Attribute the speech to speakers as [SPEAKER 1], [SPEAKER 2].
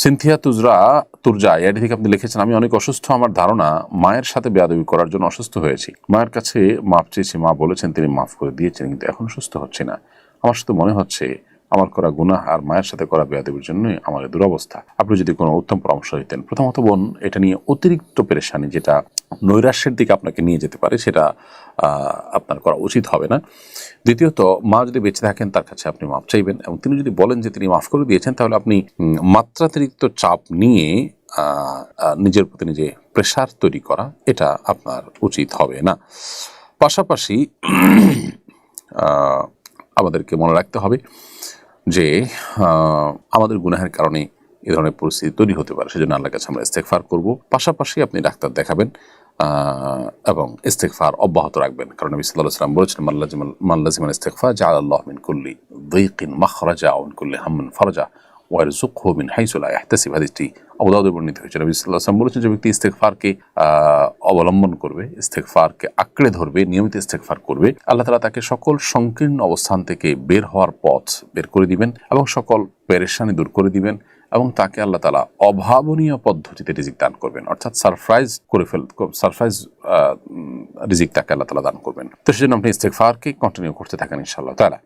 [SPEAKER 1] Cynthia Turja এটি থেকে আপনি লিখেছেন, আমি অনেক অসুস্থ, আমার ধারণা মায়ের সাথে বেয়াদবি করার জন্য অসুস্থ হয়েছি। মায়ের কাছে মাফ চেয়েছি, মা বলেছেন তিনি মাফ করে দিয়েছেন, কিন্তু এখন সুস্থ হচ্ছে না। আমার সাথে মনে হচ্ছে আমার করা গুনাহ আর মায়ের সাথে করা বেয়াদবির জন্যই আমার দুরবস্থা। আপনি যদি কোনো উত্তম পরামর্শ দিতেন। প্রথমত বোন, এটা নিয়ে অতিরিক্ত পেরেশানি যেটা নৈরাশ্যের দিকে আপনাকে নিয়ে যেতে পারে, সেটা আপনার করা উচিত হবে না। দ্বিতীয়ত, মা যদি বেঁচে থাকেন তার কাছে আপনি মাফ চাইবেন, এবং তিনি যদি বলেন যে তিনি মাফ করে দিয়েছেন, তাহলে আপনি মাত্রাতিরিক্ত চাপ নিয়ে নিজের প্রতি নিজে প্রেশার তৈরি করা, এটা আপনার উচিত হবে না। পাশাপাশি আমাদেরকে মনে রাখতে হবে যে আমাদের গুনাহের কারণে এ ধরনের পরিস্থিতি তৈরি হতে পারে, সেজন্য আল্লাহর কাছে আমরা ইস্তেগফার করব। পাশাপাশি আপনি ডাক্তার দেখাবেন এবং ইস্তেগফার অব্যাহত রাখবেন, কারণ নবী সাল্লাল্লাহু আলাইহি ওয়াসাল্লাম বলেছেন, মান লাজিমাল ইস্তিগফার জাআলাল্লাহু মিন কুল্লি যায়কিন মাখরাজা ওয়া মিন কুল্লি হাম্মিন ফারাজা ওয়া ইয়ারযুকহু মিন হাইসু লা ইয়াহতাসিব। হাদিসটি আবু দাউদে বর্ণিত হয়েছে। নবী সাল্লাল্লাহু আলাইহি ওয়াসাল্লাম বলেছেন, যে ব্যক্তি ইস্তেগফারকে অবলম্বন করবে, ইস্তেগফারকে আঁকড়ে ধরবে, নিয়মিত ইস্তেগফার করবে, আল্লাহ তাআলা তাকে সকল সংকীর্ণ অবস্থান থেকে বের হওয়ার পথ বের করে দিবেন এবং সকল পেরেশানি দূর করে দিবেন, এবং তাকে আল্লাহ তাআলা অভাবনীয় পদ্ধতিতে রিজিক দান করবেন, অর্থাৎ সারপ্রাইজ রিজিক তাকে আল্লাহ তাআলা দান করবেন। তো সেজন্য আপনি ইস্তেগফারকে কন্টিনিউ করতে থাকেন ইনশাআল্লাহ তাআলা।